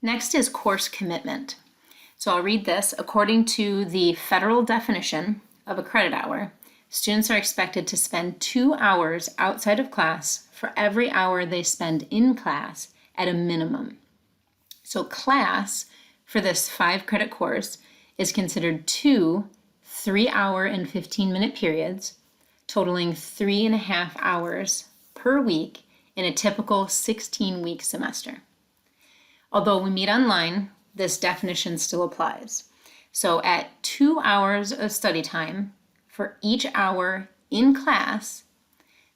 Next is course commitment. So I'll read this. According to the federal definition of a credit hour, students are expected to spend 2 hours outside of class for every hour they spend in class at a minimum. So class for this 5-credit course is considered 2 3-hour and 15-minute periods, totaling 3.5 hours per week in a typical 16-week semester. Although we meet online, this definition still applies. So at 2 hours of study time for each hour in class,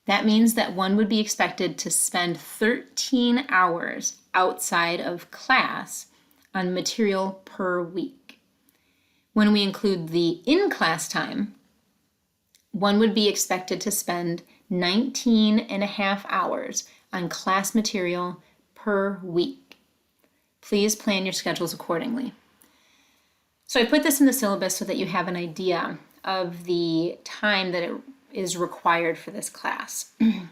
that means that one would be expected to spend 13 hours outside of class on material per week. When we include the in-class time, one would be expected to spend 19.5 hours on class material per week. Please plan your schedules accordingly. So I put this in the syllabus so that you have an idea of the time that it is required for this class.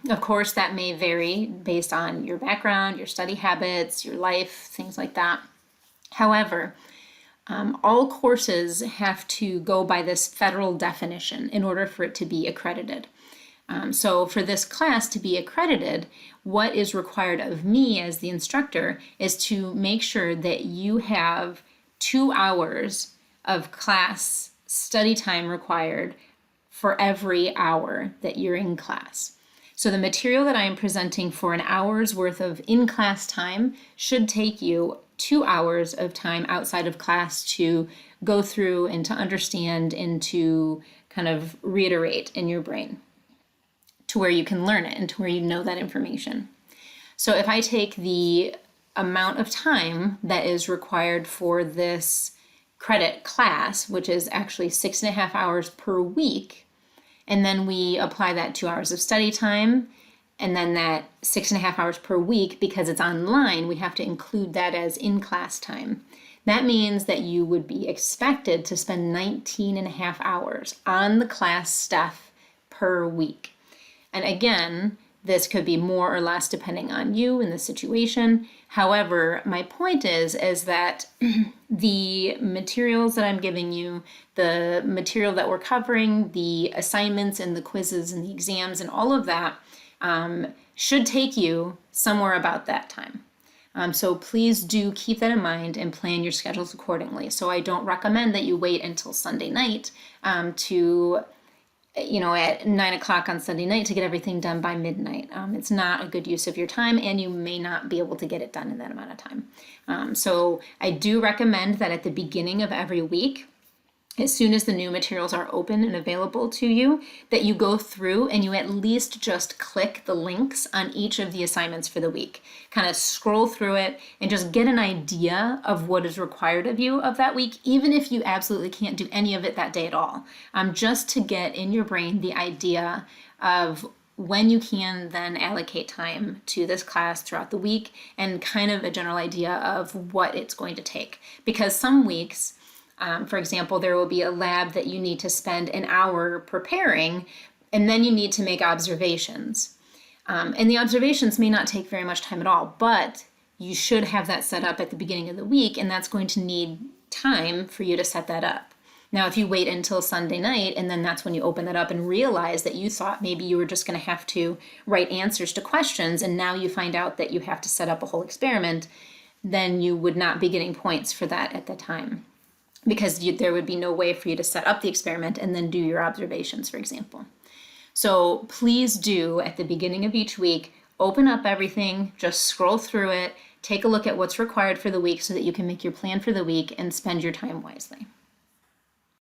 Of course, that may vary based on your background, your study habits, your life, things like that. However, all courses have to go by this federal definition in order for it to be accredited. So for this class to be accredited, what is required of me as the instructor is to make sure that you have 2 hours of class study time required for every hour that you're in class. So the material that I am presenting for an hour's worth of in-class time should take you 2 hours of time outside of class to go through and to understand and to kind of reiterate in your brain, to where you can learn it and to where you know that information. So if I take the amount of time that is required for this credit class, which is actually 6.5 hours per week, and then we apply that 2 hours of study time, and then that 6.5 hours per week, because it's online, we have to include that as in-class time. That means that you would be expected to spend 19.5 hours on the class stuff per week. And again, this could be more or less depending on you and the situation. However, my point is that the materials that I'm giving you, the material that we're covering, the assignments and the quizzes and the exams and all of that should take you somewhere about that time. So please do keep that in mind and plan your schedules accordingly. So I don't recommend that you wait until Sunday night at 9 o'clock on Sunday night to get everything done by midnight. It's not a good use of your time, and you may not be able to get it done in that amount of time. So I do recommend that at the beginning of every week, as soon as the new materials are open and available to you, that you go through and you at least just click the links on each of the assignments for the week. Kind of scroll through it and just get an idea of what is required of you of that week, even if you absolutely can't do any of it that day at all. Just to get in your brain the idea of when you can then allocate time to this class throughout the week and kind of a general idea of what it's going to take. Because some weeks, for example, there will be a lab that you need to spend an hour preparing, and then you need to make observations. And the observations may not take very much time at all, but you should have that set up at the beginning of the week, and that's going to need time for you to set that up. Now, if you wait until Sunday night, and then that's when you open that up and realize that you thought maybe you were just going to have to write answers to questions, and now you find out that you have to set up a whole experiment, then you would not be getting points for that at the time, because there would be no way for you to set up the experiment and then do your observations, for example. So please do, at the beginning of each week, open up everything, just scroll through it, take a look at what's required for the week so that you can make your plan for the week and spend your time wisely.